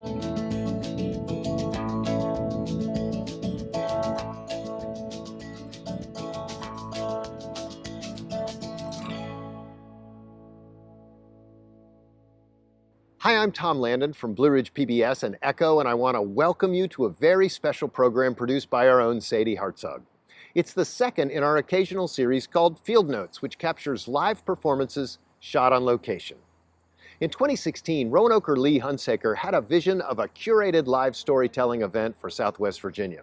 Hi, I'm Tom Landon from Blue Ridge PBS and Echo, and I want to welcome you to a very special program produced by our own Sadie Hartzog. It's the second in our occasional series called Field Notes, which captures live performances shot on location. In 2016, Roanoke Lee Hunsaker had a vision of a curated live storytelling event for Southwest Virginia.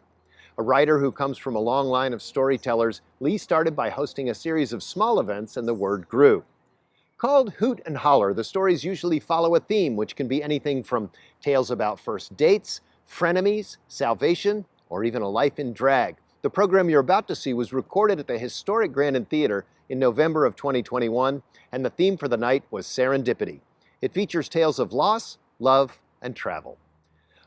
A writer who comes from a long line of storytellers, Lee started by hosting a series of small events, and the word grew. Called Hoot and Holler, the stories usually follow a theme, which can be anything from tales about first dates, frenemies, salvation, or even a life in drag. The program you're about to see was recorded at the historic Grandin Theater in November of 2021, and the theme for the night was Serendipity. It features tales of loss, love, and travel.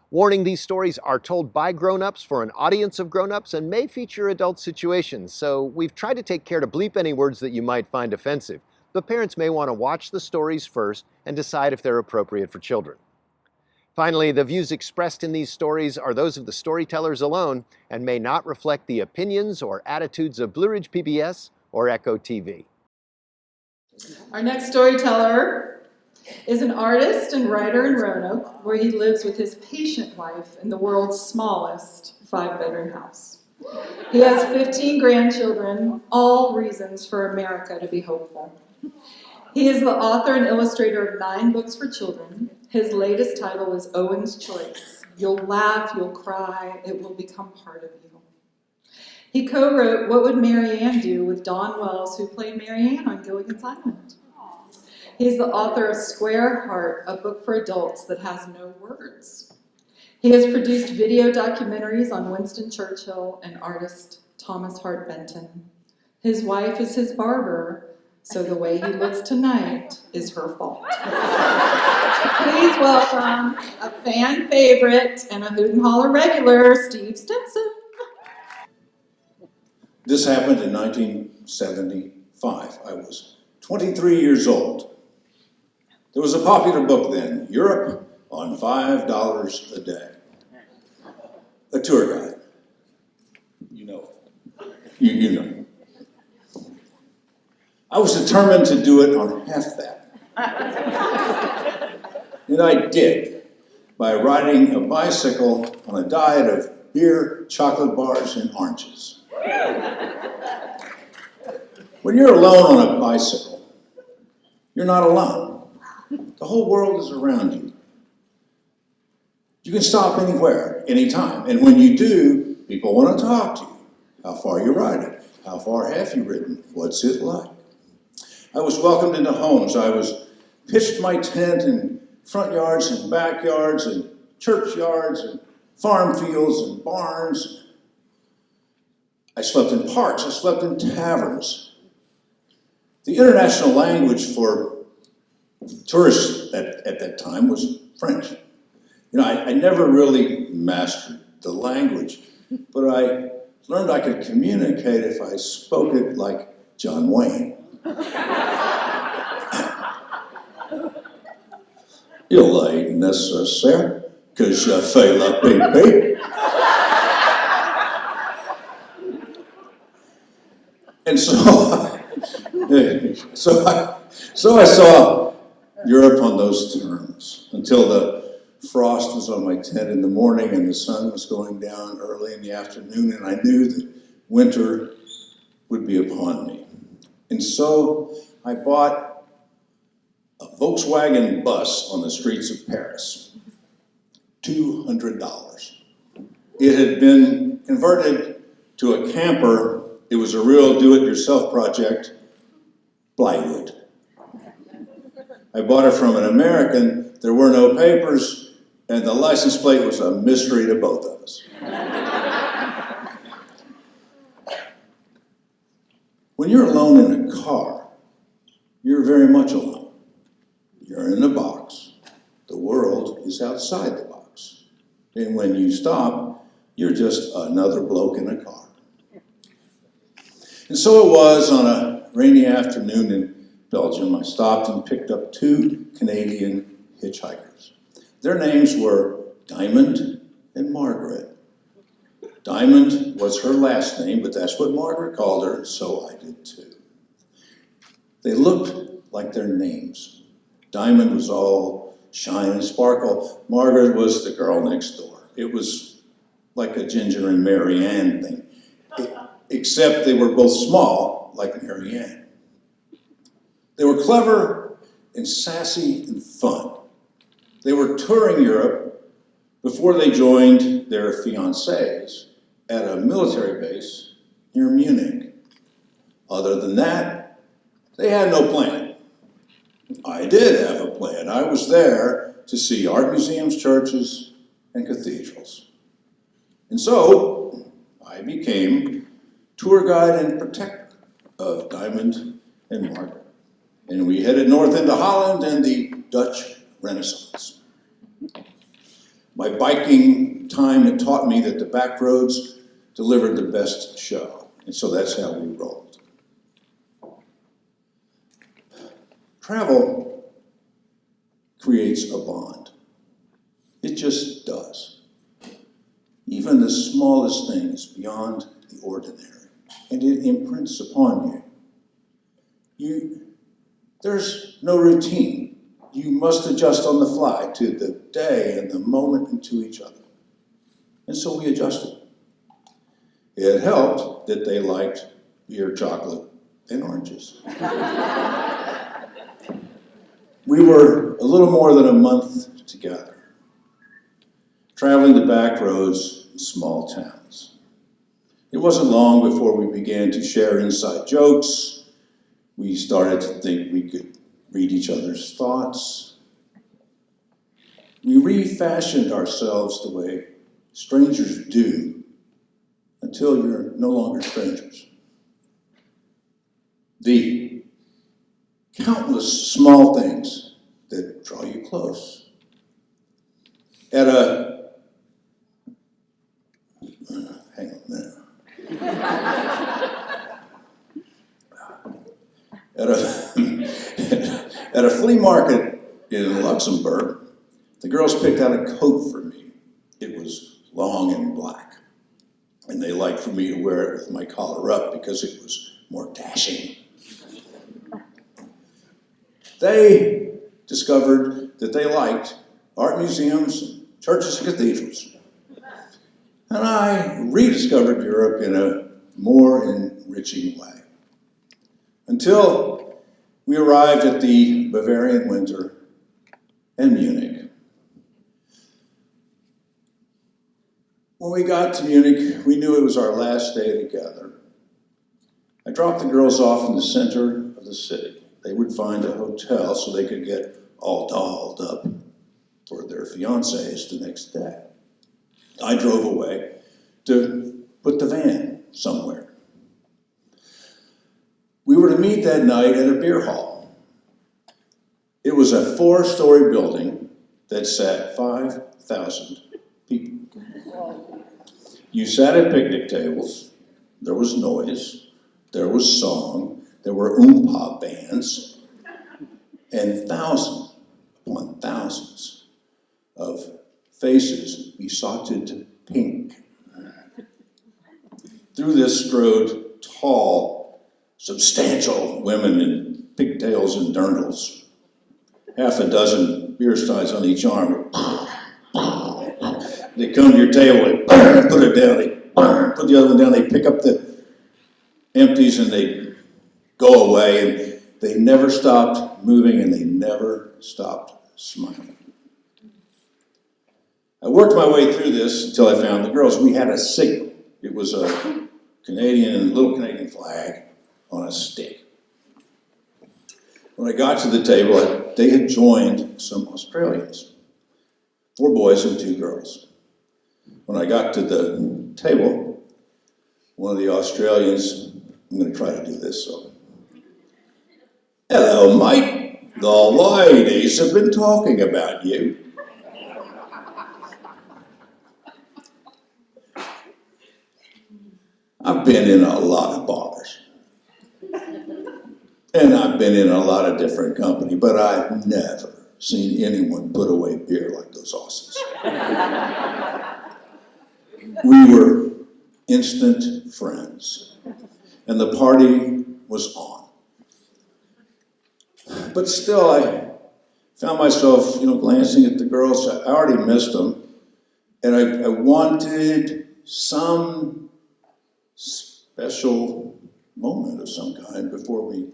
Warning, these stories are told by grown-ups for an audience of grown-ups and may feature adult situations, so we've tried to take care to bleep any words that you might find offensive. But parents may want to watch the stories first and decide if they're appropriate for children. Finally, the views expressed in these stories are those of the storytellers alone and may not reflect the opinions or attitudes of Blue Ridge PBS or Echo TV. Our next storyteller is an artist and writer in Roanoke, where he lives with his patient wife in the world's smallest 5-bedroom house. He has 15 grandchildren, all reasons for America to be hopeful. He is the author and illustrator of 9 books for children. His latest title is Owen's Choice. You'll laugh, you'll cry, it will become part of you. He co-wrote What Would Mary Ann Do with Dawn Wells, who played Mary Ann on Gilligan's Island. He's the author of Square Heart, a book for adults that has no words. He has produced video documentaries on Winston Churchill and artist Thomas Hart Benton. His wife is his barber, so the way he looks tonight is her fault. Please welcome a fan favorite and a Hoot and Holler regular, Steve Stinson. This happened in 1975. I was 23 years old. There was a popular book then, Europe on $5 a day. A tour guide. You know. You know. I was determined to do it on half that. And I did, by riding a bicycle on a diet of beer, chocolate bars, and oranges. When you're alone on a bicycle, you're not alone. The whole world is around you. You can stop anywhere, anytime. And when you do, people want to talk to you. How far you riding? How far have you ridden? What's it like? I was welcomed into homes. I was pitched my tent in front yards and backyards and churchyards and farm fields and barns. I slept in parks. I slept in taverns. The international language for tourists at that time was French. You know, I never really mastered the language, but I learned I could communicate if I spoke it like John Wayne. Il est nécessaire que je fasse la pipi. And so I saw Europe on those terms until the frost was on my tent in the morning and the sun was going down early in the afternoon, and I knew that winter would be upon me. And so I bought a Volkswagen bus on the streets of Paris, $200. It had been converted to a camper. It was a real do-it-yourself project, plywood. I bought it from an American. There were no papers, and the license plate was a mystery to both of us. When you're alone in a car, you're very much alone. You're in a box. The world is outside the box. And when you stop, you're just another bloke in a car. And so it was on a rainy afternoon in Belgium. I stopped and picked up 2 Canadian hitchhikers. Their names were Diamond and Margaret. Diamond was her last name, but that's what Margaret called her, so I did too. They looked like their names. Diamond was all shine and sparkle. Margaret was the girl next door. It was like a Ginger and Mary Ann thing, except they were both small, like Mary Ann. They were clever and sassy and fun. They were touring Europe before they joined their fiancés at a military base near Munich. Other than that, they had no plan. I did have a plan. I was there to see art museums, churches, and cathedrals. And so I became tour guide and protector of Diamond and Margaret. And we headed north into Holland and the Dutch Renaissance. My biking time had taught me that the back roads delivered the best show. And so that's how we rolled. Travel creates a bond. It just does. Even the smallest thing is beyond the ordinary, and it imprints upon you. There's no routine. You must adjust on the fly to the day and the moment and to each other. And so we adjusted. It helped that they liked beer, chocolate, and oranges. We were a little more than a month together, traveling the back roads in small towns. It wasn't long before we began to share inside jokes. We started to think we could read each other's thoughts. We refashioned ourselves the way strangers do until you're no longer strangers. The countless small things that draw you close. Hang on a minute. At a flea market in Luxembourg, the girls picked out a coat for me. It was long and black, and they liked for me to wear it with my collar up because it was more dashing. They discovered that they liked art museums, churches, and cathedrals. And I rediscovered Europe in a more enriching way. Until we arrived at the Bavarian winter and Munich. When we got to Munich, we knew it was our last day together. I dropped the girls off in the center of the city. They would find a hotel so they could get all dolled up for their fiancés the next day. I drove away to put the van somewhere. We were to meet that night at a beer hall. It was a 4-story building that sat 5,000 people. You sat at picnic tables. There was noise. There was song. There were oompa bands. And thousands upon thousands of faces besotted pink. Through this strode tall, substantial women in pigtails and dirndls. Half a dozen beer steins on each arm. They come to your table, they put it down, they put the other one down, they pick up the empties and they go away, and they never stopped moving and they never stopped smiling. I worked my way through this until I found the girls. We had a signal. It was a little Canadian flag on a stick. When I got to the table, they had joined some Australians, 4 boys and 2 girls. When I got to the table, one of the Australians, I'm going to try to do this, so. Hello, mate. The ladies have been talking about you. I've been in a lot of bars. And I've been in a lot of different company, but I've never seen anyone put away beer like those Aussies. We were instant friends, and the party was on. But still, I found myself, glancing at the girls. I already missed them, and I wanted some special moment of some kind before we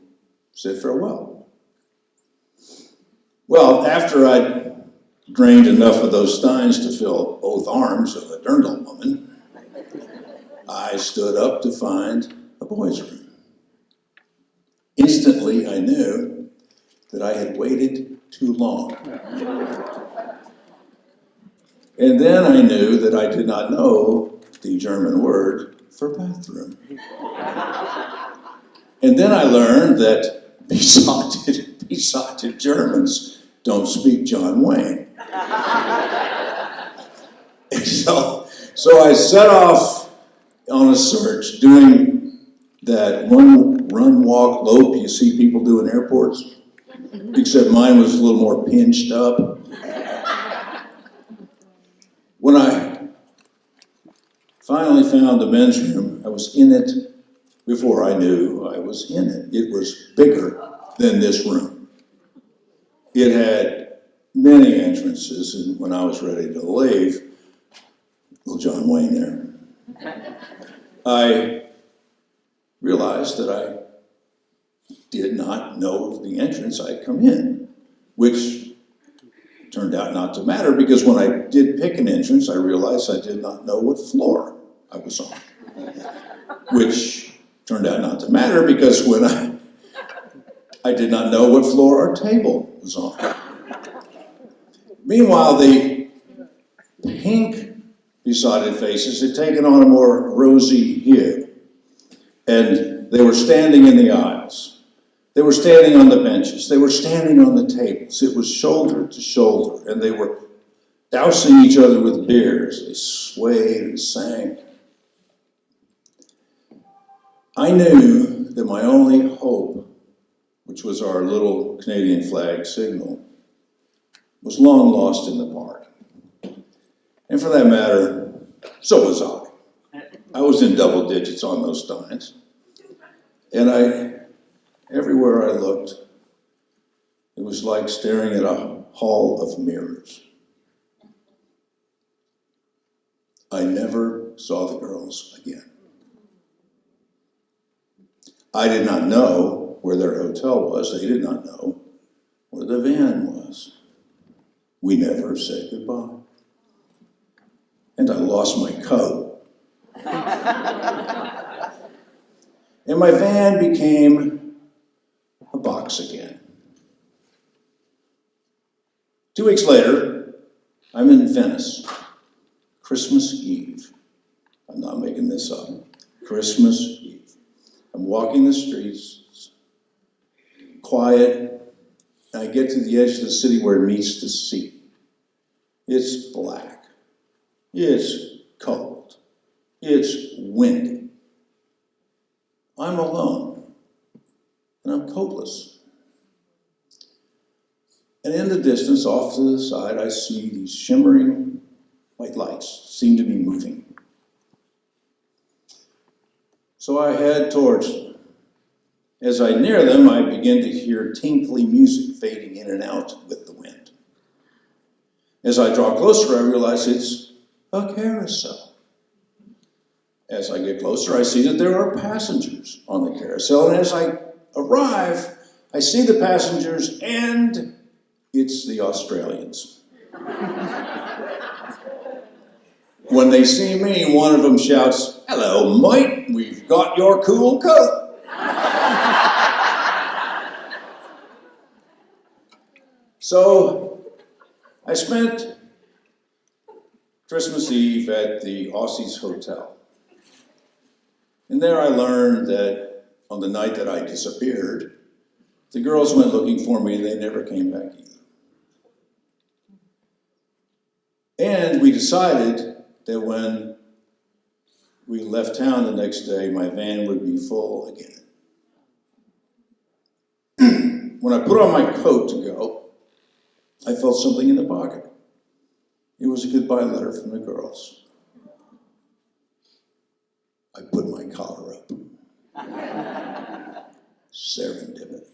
said farewell. Well, after I'd drained enough of those steins to fill both arms of a dirndl woman, I stood up to find a boys' room. Instantly, I knew that I had waited too long. And then I knew that I did not know the German word for bathroom. And then I learned that besotted Germans don't speak John Wayne. And so I set off on a search, doing that run, walk, lope you see people do in airports, except mine was a little more pinched up. When I finally found the men's room, I was in it before I knew I was in it. It was bigger than this room. It had many entrances, and when I was ready to leave, little John Wayne there, I realized that I did not know the entrance I'd come in, which turned out not to matter, because when I did pick an entrance, I realized I did not know what floor I was on, which turned out not to matter, because when I did not know what floor our table was on. Meanwhile, the pink besotted faces had taken on a more rosy hue, and they were standing in the aisles. They were standing on the benches. They were standing on the tables. It was shoulder to shoulder, and they were dousing each other with beer as they swayed and sang. I knew that my only hope, which was our little Canadian flag signal, was long lost in the park. And for that matter, so was I. I was in double digits on those steins. And everywhere I looked, it was like staring at a hall of mirrors. I never saw the girls again. I did not know where their hotel was. They did not know where the van was. We never said goodbye. And I lost my coat. And my van became a box again. 2 weeks later, I'm in Venice, Christmas Eve. I'm not making this up. Christmas Eve. I'm walking the streets, quiet, and I get to the edge of the city where it meets the sea. It's black. It's cold. It's windy. I'm alone, and I'm coatless. And in the distance, off to the side, I see these shimmering white lights seem to be moving. So I head towards them. As I near them, I begin to hear tinkly music fading in and out with the wind. As I draw closer, I realize it's a carousel. As I get closer, I see that there are passengers on the carousel, and as I arrive, I see the passengers, and it's the Australians. When they see me, one of them shouts, "Hello, mate, we've got your cool coat." So I spent Christmas Eve at the Aussies Hotel. And there I learned that on the night that I disappeared, the girls went looking for me and they never came back either. And we decided that when we left town the next day, my van would be full again. When I put on my coat to go, I felt something in the pocket. It was a goodbye letter from the girls. I put my collar up. Serendipity.